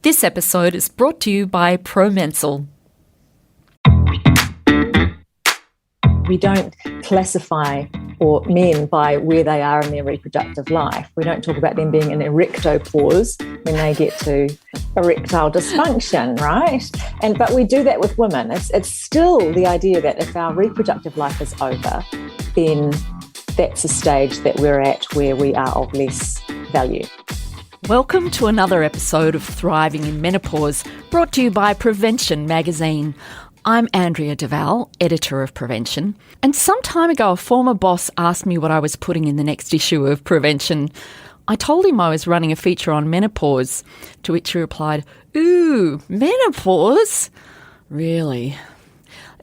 This episode is brought to you by ProMensal. We don't classify men by where they are in their reproductive life. We don't talk about them being in erectopause when they get to erectile dysfunction, right? But we do that with women. It's still the idea that if our reproductive life is over, then that's a stage that we're at where we are of less value. Welcome to another episode of Thriving in Menopause, brought to you by Prevention magazine. I'm Andrea Duval, editor of Prevention, and some time ago a former boss asked me what I was putting in the next issue of Prevention. I told him I was running a feature on menopause, to which he replied, "Ooh, menopause? Really?"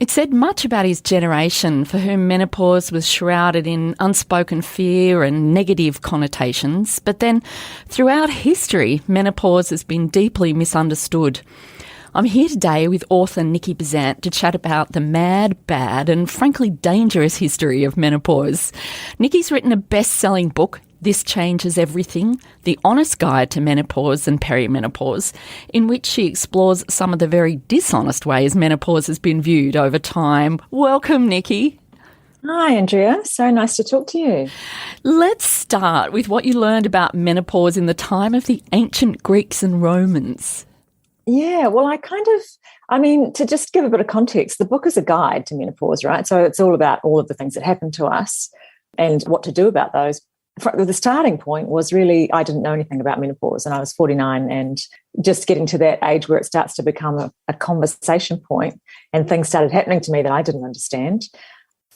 It said much about his generation, for whom menopause was shrouded in unspoken fear and negative connotations, but then throughout history, menopause has been deeply misunderstood. I'm here today with author Nikki Besant to chat about the mad, bad and frankly dangerous history of menopause. Nikki's written a best-selling book, This Changes Everything, The Honest Guide to Menopause and Perimenopause, in which she explores some of the very dishonest ways menopause has been viewed over time. Welcome, Nikki. Hi, Andrea. So nice to talk to you. Let's start with what you learned about menopause in the time of the ancient Greeks and Romans. Yeah, well, to just give a bit of context, the book is a guide to menopause, right? So it's all about all of the things that happen to us and what to do about those. The starting point was really, I didn't know anything about menopause, and I was 49 and just getting to that age where it starts to become a conversation point, and things started happening to me that I didn't understand.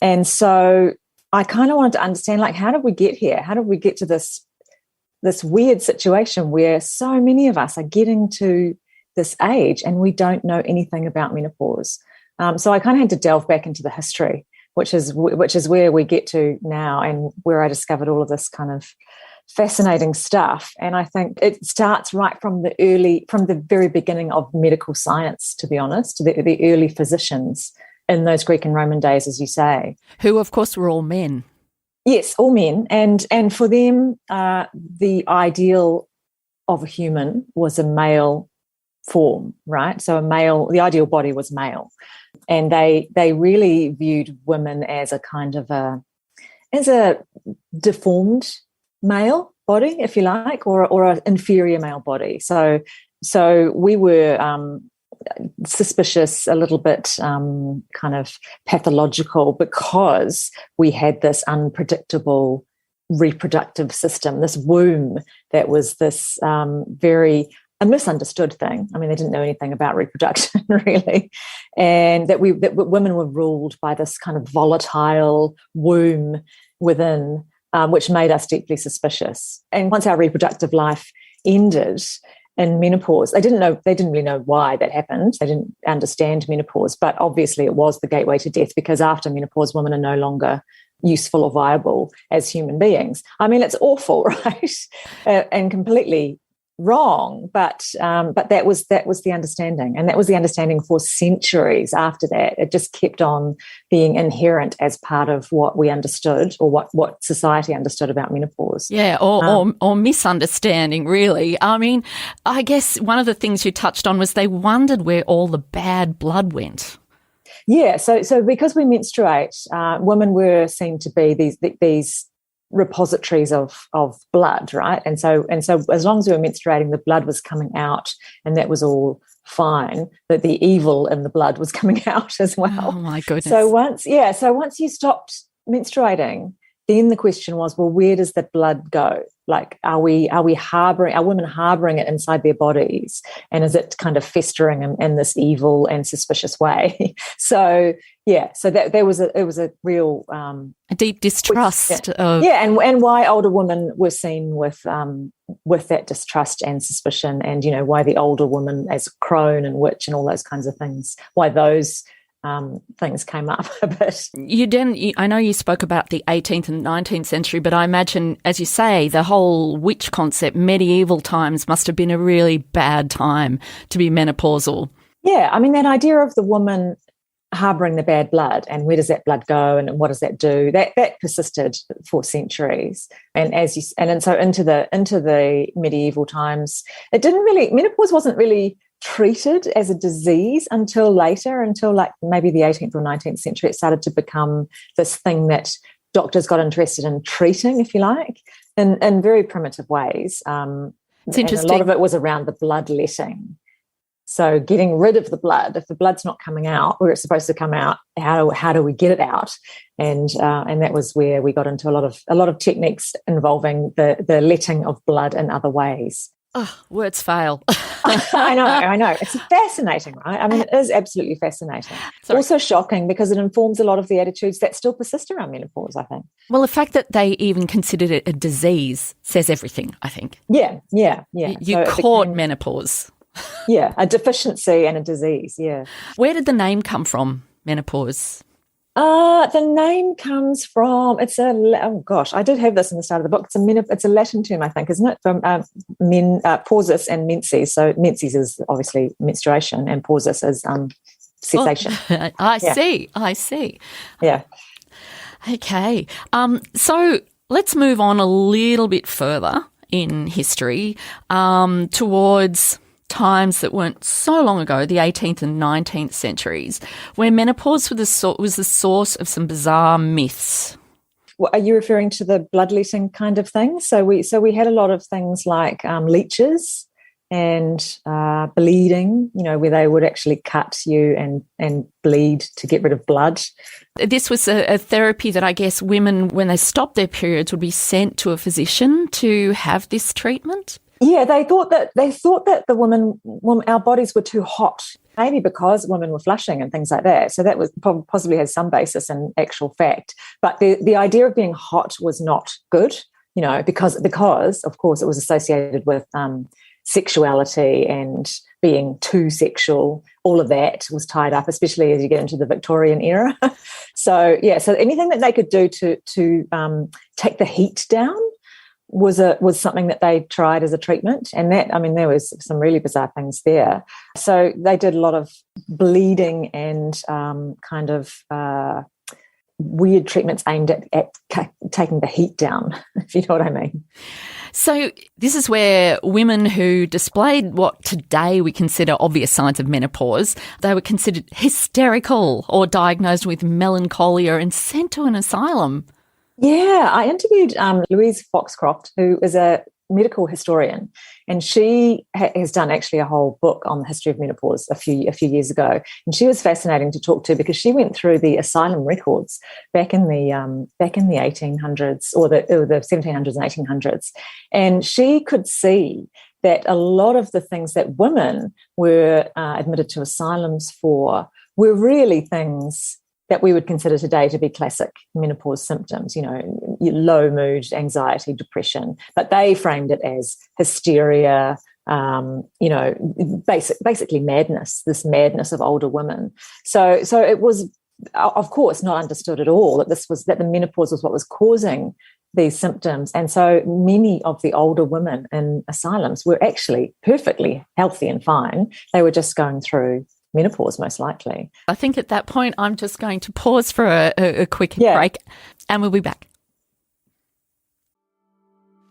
And so I kind of wanted to understand, how did we get here? How did we get to this weird situation where so many of us are getting to this age and we don't know anything about menopause? So I kind of had to delve back into the history, which is where we get to now, and where I discovered all of this kind of fascinating stuff. And I think it starts right from the very beginning of medical science, to be honest, the early physicians in those Greek and Roman days, as you say. Who, of course, were all men. Yes, all men. And for them, the ideal of a human was a male form, right? So the ideal body was male. And they really viewed women as a kind of as a deformed male body, if you like, or an inferior male body. So we were suspicious, a little bit kind of pathological, because we had this unpredictable reproductive system, this womb that was this a misunderstood thing. I mean, they didn't know anything about reproduction, really, and that women were ruled by this kind of volatile womb within, which made us deeply suspicious. And once our reproductive life ended in menopause, they didn't really know why that happened. They didn't understand menopause, but obviously it was the gateway to death, because after menopause, women are no longer useful or viable as human beings. I mean, it's awful, right? And completely wrong, but that was the understanding, and that was the understanding for centuries after that. It just kept on being inherent as part of what we understood, or what society understood about menopause. Yeah, or misunderstanding, really. I mean, I guess one of the things you touched on was they wondered where all the bad blood went. Yeah, so because we menstruate, women were seen to be these repositories of blood, right? And so as long as we were menstruating, the blood was coming out, and that was all fine. But the evil in the blood was coming out as well. Oh my goodness! So once you stopped menstruating, then the question was, well, where does the blood go? Are women harboring it inside their bodies, and is it kind of festering in this evil and suspicious way? So there was a real a deep distrust and why older women were seen with that distrust and suspicion, and why the older woman as crone and witch and all those kinds of things, why those things came up a bit. I know you spoke about the 18th and 19th century, but I imagine, as you say, the whole witch concept, medieval times, must have been a really bad time to be menopausal. Yeah, I mean, that idea of the woman harboring the bad blood, and where does that blood go, and what does that do? That persisted for centuries, and so into the medieval times, menopause wasn't really treated as a disease until later, until like maybe the 18th or 19th century. It started to become this thing that doctors got interested in treating, if you like, in very primitive ways. It's interesting. And a lot of it was around the bloodletting. So getting rid of the blood. If the blood's not coming out where it's supposed to come out, how do we get it out? And that was where we got into a lot of techniques involving the letting of blood in other ways. Oh, words fail. I know. It's fascinating, right? I mean, it is absolutely fascinating. Sorry. Also shocking because it informs a lot of the attitudes that still persist around menopause, I think. Well, the fact that they even considered it a disease says everything, I think. Yeah. You caught menopause. Yeah, a deficiency and a disease, yeah. Where did the name come from, menopause? The name comes from, I did have this in the start of the book. It's a Latin term, I think, isn't it? From pausis and menses. So menses is obviously menstruation and pausis is cessation. Oh, I see. Yeah. Okay. So let's move on a little bit further in history towards times that weren't so long ago, the 18th and 19th centuries, where menopause was the source of some bizarre myths. Well, are you referring to the bloodletting kind of thing? So we had a lot of things like leeches and bleeding, where they would actually cut you and bleed to get rid of blood. This was a therapy that I guess women, when they stopped their periods, would be sent to a physician to have this treatment. Yeah, they thought that the women, our bodies were too hot, maybe because women were flushing and things like that. So that was possibly has some basis in actual fact. But the idea of being hot was not good, because of course it was associated with sexuality and being too sexual. All of that was tied up, especially as you get into the Victorian era. So anything that they could do to take the heat down was something that they tried as a treatment, and there was some really bizarre things there. So they did a lot of bleeding and kind of weird treatments aimed at taking the heat down, if you know what I mean. So this is where women who displayed what today we consider obvious signs of menopause, they were considered hysterical or diagnosed with melancholia and sent to an asylum. Yeah, I interviewed Louise Foxcroft, who is a medical historian, and she has done actually a whole book on the history of menopause a few years ago. And she was fascinating to talk to because she went through the asylum records back in the 1800s or the 1700s and 1800s, and she could see that a lot of the things that women were admitted to asylums for were really things that we would consider today to be classic menopause symptoms, low mood, anxiety, depression. But they framed it as hysteria, basically madness, this madness of older women. So it was, of course, not understood at all that the menopause was what was causing these symptoms. And so many of the older women in asylums were actually perfectly healthy and fine. They were just going through menopause, most likely. I think at that point I'm just going to pause for a quick break, and we'll be back.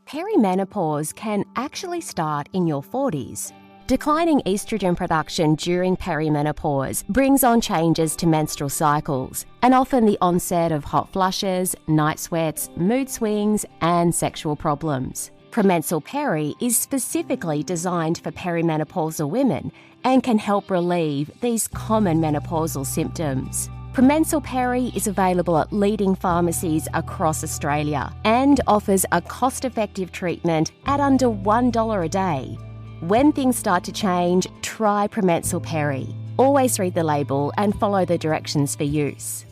Perimenopause can actually start in your 40s. Declining estrogen production during perimenopause brings on changes to menstrual cycles and often the onset of hot flushes, night sweats, mood swings, and sexual problems. Promensal Peri is specifically designed for perimenopausal women and can help relieve these common menopausal symptoms. Promensal Peri is available at leading pharmacies across Australia and offers a cost-effective treatment at under $1 a day. When things start to change, try Promensal Peri. Always read the label and follow the directions for use.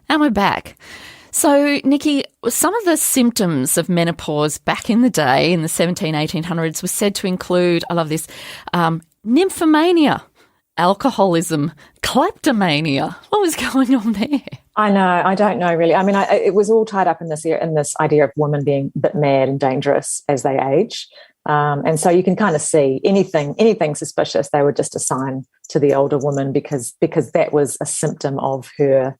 And we're back. So, Nikki, some of the symptoms of menopause back in the day, in the 1800s, were said to include, I love this, nymphomania, alcoholism, kleptomania. What was going on there? I know. I don't know, really. I mean, it was all tied up in this idea of women being a bit mad and dangerous as they age. And so you can kind of see anything suspicious, they would just assign to the older woman because that was a symptom of her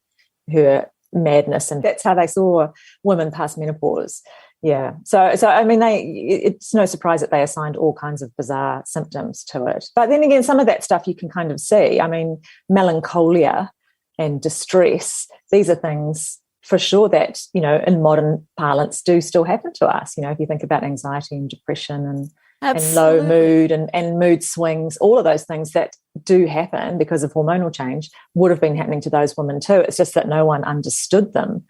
madness, and that's how they saw women past menopause. Yeah. So I mean, it's no surprise that they assigned all kinds of bizarre symptoms to it. But then again, some of that stuff you can kind of see. I mean, melancholia and distress, these are things for sure that, in modern parlance do still happen to us. If you think about anxiety and depression and low mood and mood swings, all of those things that do happen because of hormonal change would have been happening to those women too. It's just that no one understood them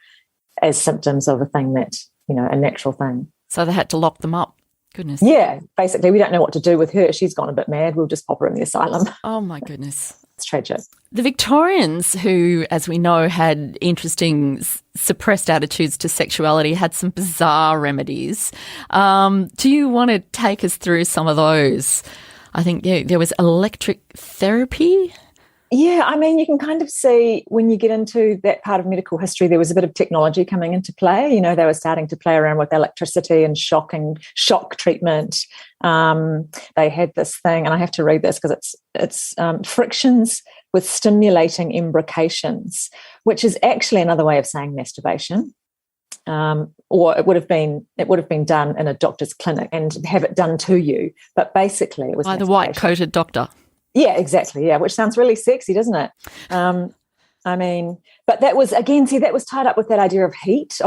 as symptoms of a thing that, a natural thing. So they had to lock them up. Goodness. Yeah, basically, we don't know what to do with her. She's gone a bit mad. We'll just pop her in the asylum. Oh, my goodness. It's tragic. The Victorians, who, as we know, had interesting suppressed attitudes to sexuality, had some bizarre remedies. Do you want to take us through some of those? I think there was electric therapy. Yeah, I mean, you can kind of see when you get into that part of medical history, there was a bit of technology coming into play. They were starting to play around with electricity and shock treatment. They had this thing, and I have to read this because it's frictions with stimulating embrocations, which is actually another way of saying masturbation. Or it would have been done in a doctor's clinic and have it done to you. But basically, it was by the white-coated doctor. Yeah, exactly. Yeah, which sounds really sexy, doesn't it? I mean, but that was, again, that was tied up with that idea of heat,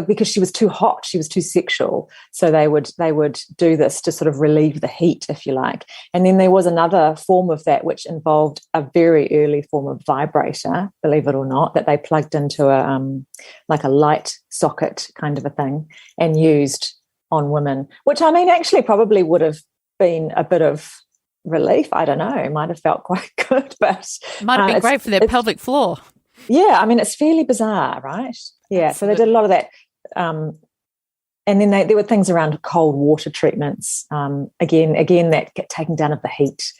because she was too hot, she was too sexual. So they would do this to sort of relieve the heat, if you like. And then there was another form of that which involved a very early form of vibrator, believe it or not, that they plugged into a light socket kind of a thing and used on women, which I mean actually probably would have been a bit of relief. I don't know. It might have felt quite good, but might have been great for their pelvic floor. Yeah, I mean, it's fairly bizarre, right? Yeah, so they did a lot of that. And then there were things around cold water treatments. Again, that get taken down of the heat.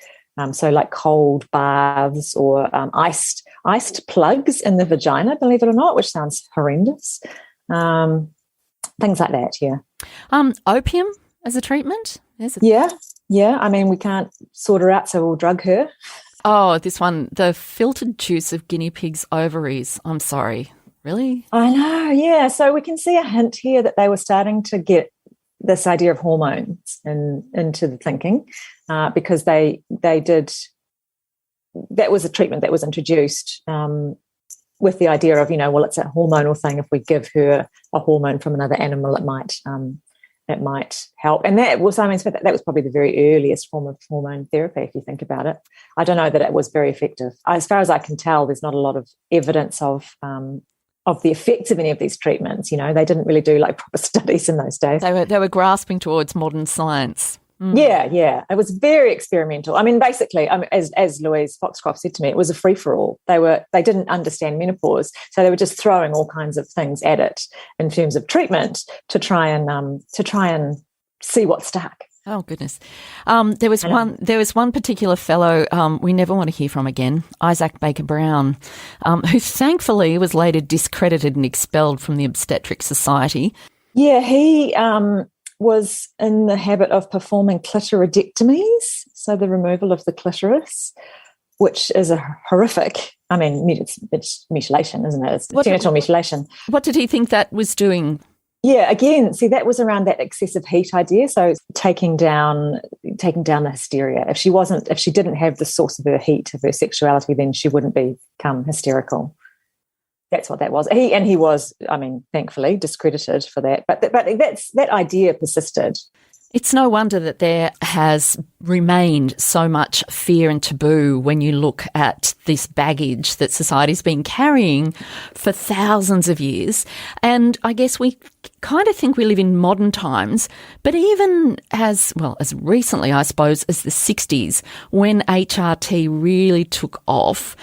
So like cold baths or iced plugs in the vagina, believe it or not, which sounds horrendous. Things like that, yeah. Opium as a treatment? Yeah, I mean, we can't sort her out, so we'll drug her. Oh, this one, the filtered juice of guinea pig's ovaries. I'm sorry, really? I know, yeah. So we can see a hint here that they were starting to get this idea of hormones into the thinking because they did. That was a treatment that was introduced with the idea of, it's a hormonal thing. If we give her a hormone from another animal, it might help. And that was probably the very earliest form of hormone therapy, if you think about it. I don't know that it was very effective. As far as I can tell, there's not a lot of evidence of the effects of any of these treatments. They didn't really do like proper studies in those days. They were grasping towards modern science. Yeah. It was very experimental. I mean, basically, as Louise Foxcroft said to me, it was a free-for-all. They didn't understand menopause, so they were just throwing all kinds of things at it in terms of treatment to try and see what stuck. Oh goodness! There was one particular fellow we never want to hear from again, Isaac Baker Brown, who thankfully was later discredited and expelled from the Obstetric Society. Yeah, he was in the habit of performing clitoridectomies, so the removal of the clitoris, which is a horrific, I mean, it's mutilation, isn't it? It's genital mutilation. What did he think that was doing? Yeah, again, see, that was around that excessive heat idea. So taking down the hysteria. If she didn't have the source of her heat, of her sexuality, then she wouldn't become hysterical. That's what that was. He was, I mean, thankfully discredited for that. But that idea persisted. It's no wonder that there has remained so much fear and taboo when you look at this baggage that society's been carrying for thousands of years. And I guess we kind of think we live in modern times, but even as recently, I suppose, as the 60s, when HRT really took off,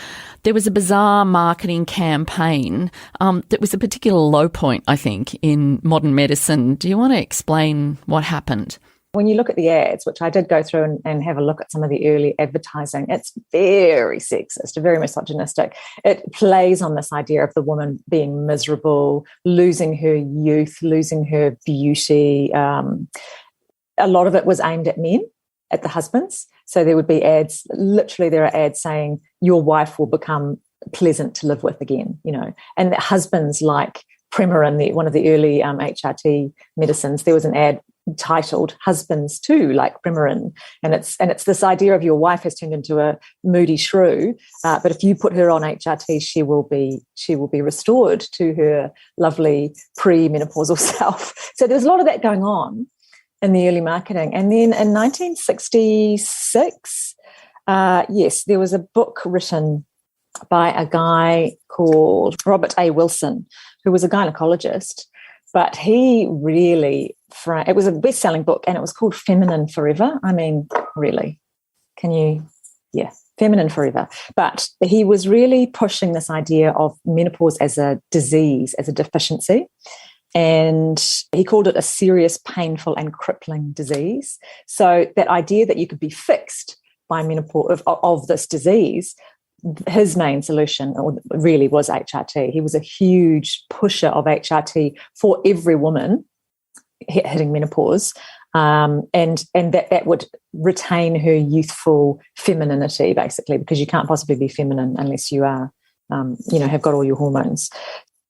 there was a bizarre marketing campaign that was a particular low point, I think, in modern medicine. Do you want to explain what happened? When you look at the ads, which I did go through and have a look at some of the early advertising, it's very sexist, very misogynistic. It plays on this idea of the woman being miserable, losing her youth, losing her beauty, a lot of it was aimed at men, at the husbands. So there would be ads, literally there are ads saying your wife will become pleasant to live with again, and the husbands like Premarin, one of the early HRT medicines, there was an ad titled "Husbands Too Like Premarin," and it's this idea of your wife has turned into a moody shrew, but if you put her on HRT, she will be restored to her lovely pre-menopausal self. So there's a lot of that going on in the early marketing, and then in 1966, yes, there was a book written by a guy called Robert A. Wilson, who was a gynecologist, but he really, it was a best-selling book, and it was called Feminine Forever. I mean, really, Feminine Forever. But he was really pushing this idea of menopause as a disease, as a deficiency, and he called it a serious, painful, and crippling disease. So that idea that you could be fixed by menopause of this disease, his main solution really was HRT. He was a huge pusher of HRT for every woman hitting menopause, and that would retain her youthful femininity, basically, because you can't possibly be feminine unless you are, have got all your hormones.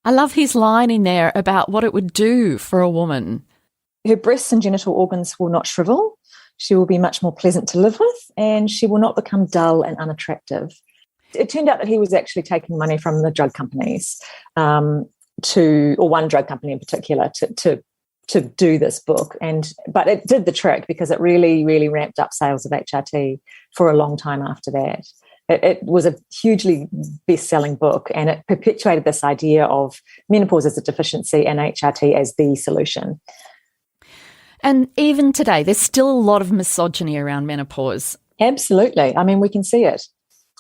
I love his line in there about what it would do for a woman. Her breasts and genital organs will not shrivel. She will be much more pleasant to live with, and she will not become dull and unattractive. It turned out that he was actually taking money from the drug companies, or one drug company in particular, to do this book, but it did the trick because it really, really ramped up sales of HRT for a long time after that. It was a hugely best-selling book, and it perpetuated this idea of menopause as a deficiency and HRT as the solution. And even today, there's still a lot of misogyny around menopause. Absolutely. I mean, we can see it,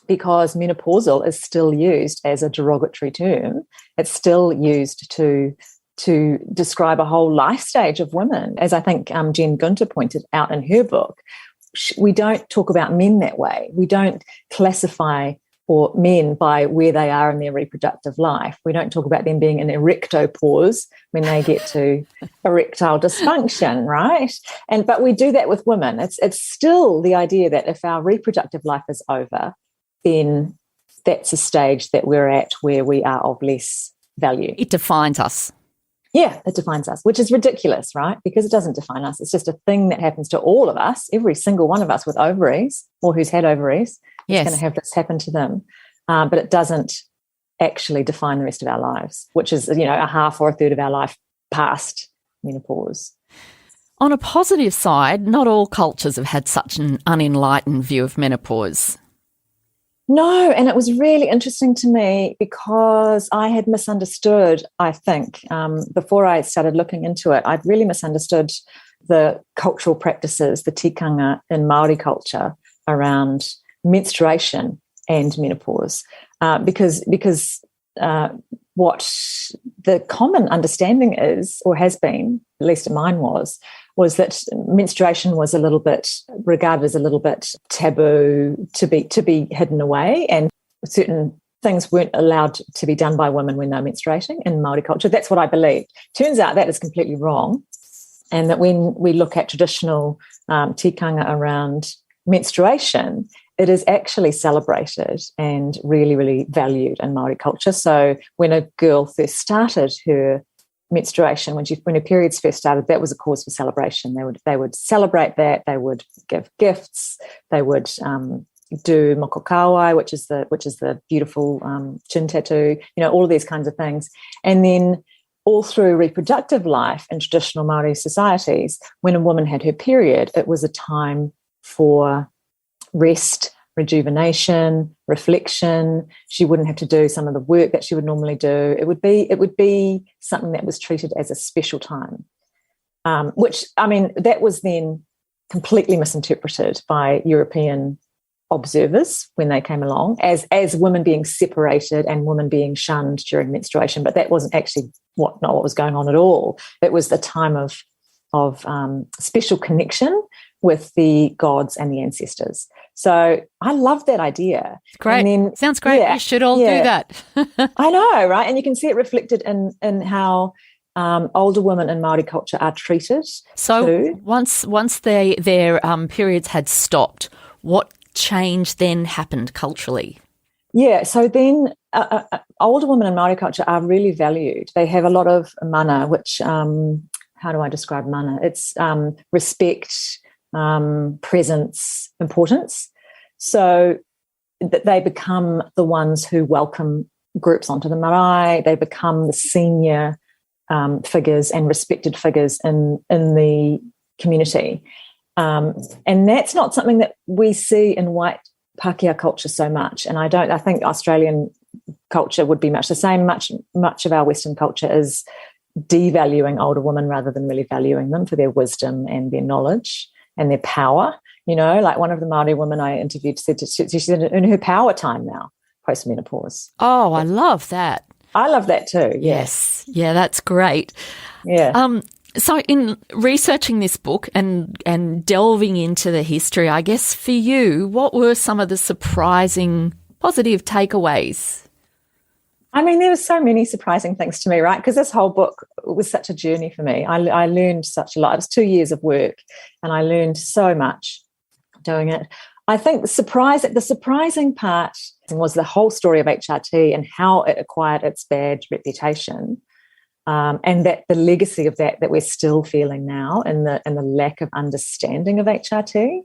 because menopausal is still used as a derogatory term. It's still used to describe a whole life stage of women. As I think Jen Gunter pointed out in her book, we don't talk about men that way. We don't classify men by where they are in their reproductive life. We don't talk about them being in erectopause when they get to erectile dysfunction, right? But we do that with women. It's still the idea that if our reproductive life is over, then that's a stage that we're at where we are of less value. It defines us. Yeah, it defines us, which is ridiculous, right? Because it doesn't define us. It's just a thing that happens to all of us, every single one of us with ovaries or who's had ovaries. Yes. Is going to have this happen to them. But it doesn't actually define the rest of our lives, which is, a half or a third of our life past menopause. On a positive side, not all cultures have had such an unenlightened view of menopause. No, and it was really interesting to me because I had misunderstood, I think, before I started looking into it, I'd really misunderstood the cultural practices, the tikanga in Māori culture around menstruation and menopause, because what the common understanding is, or has been, at least mine was that menstruation was a little bit regarded as a little bit taboo to be hidden away, and certain things weren't allowed to be done by women when they're menstruating in Māori culture. That's what I believed. Turns out that is completely wrong, and that when we look at traditional tikanga around menstruation, it is actually celebrated and really, really valued in Māori culture. So when a girl first started her menstruation, when her periods first started, that was a cause for celebration. They would celebrate that. They would give gifts. They would do mokokawai, which is the beautiful chin tattoo. All of these kinds of things. And then all through reproductive life in traditional Māori societies, when a woman had her period, it was a time for rest, rejuvenation, reflection. She wouldn't have to do some of the work that she would normally do. It would be something that was treated as a special time, which, I mean, that was then completely misinterpreted by European observers when they came along as women being separated and women being shunned during menstruation. But that wasn't actually not what was going on at all. It was the time of special connection with the gods and the ancestors. So I love that idea. Great. Sounds great. You should all do that. I know, right? And you can see it reflected in how older women in Māori culture are treated. So too. once their periods had stopped, what change then happened culturally? Yeah, so then older women in Māori culture are really valued. They have a lot of mana, which, how do I describe mana? It's respect, presence, importance. So that they become the ones who welcome groups onto the marae. They become the senior figures and respected figures in the community. And that's not something that we see in white Pākehā culture so much. And I think Australian culture would be much the same. Much of our Western culture is devaluing older women rather than really valuing them for their wisdom and their knowledge and their power. You know, like one of the Māori women I interviewed said she's in her power time now, post-menopause. Oh, I love that. I love that too. Yes. Yeah, that's great. Yeah. So in researching this book and delving into the history, I guess for you, what were some of the surprising positive takeaways? I mean, there were so many surprising things to me, right? Because this whole book was such a journey for me. I learned such a lot. It was 2 years of work and I learned so much doing it. I think the surprising part was the whole story of HRT and how it acquired its bad reputation. And that the legacy of that we're still feeling now and the lack of understanding of HRT.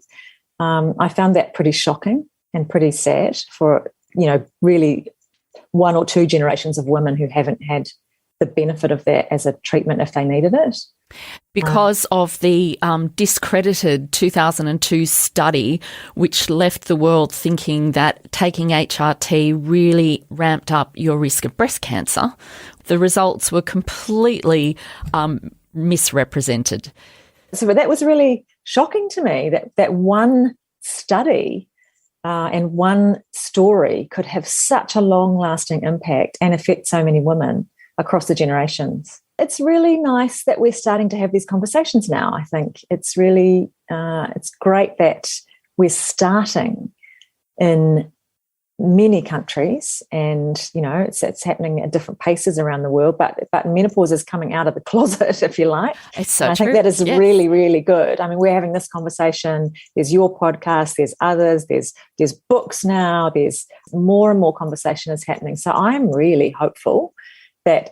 I found that pretty shocking and pretty sad for, really 1 or 2 generations of women who haven't had the benefit of that as a treatment if they needed it. Because of the discredited 2002 study, which left the world thinking that taking HRT really ramped up your risk of breast cancer, the results were completely misrepresented. So that was really shocking to me, that one study and one story could have such a long-lasting impact and affect so many women across the generations. It's really nice that we're starting to have these conversations now. I think it's really, it's great that we're starting in many countries and, it's happening at different paces around the world, but menopause is coming out of the closet, if you like. It's so and I true. think that is really, really good. I mean, we're having this conversation. There's your podcast, there's others, there's books now, there's more and more conversation is happening. So I'm really hopeful that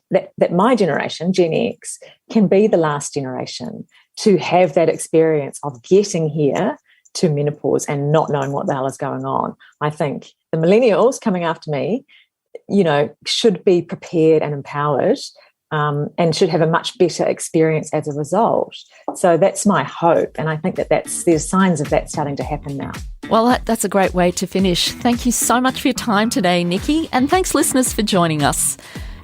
my generation, Gen X, can be the last generation to have that experience of getting here to menopause and not knowing what the hell is going on. I think the millennials coming after me, should be prepared and empowered and should have a much better experience as a result. So that's my hope. And I think there's signs of that starting to happen now. Well, that's a great way to finish. Thank you so much for your time today, Nikki. And thanks, listeners, for joining us.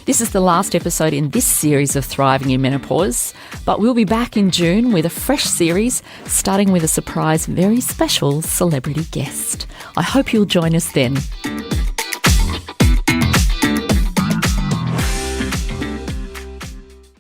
This is the last episode in this series of Thriving in Menopause, but we'll be back in June with a fresh series, starting with a surprise, very special celebrity guest. I hope you'll join us then.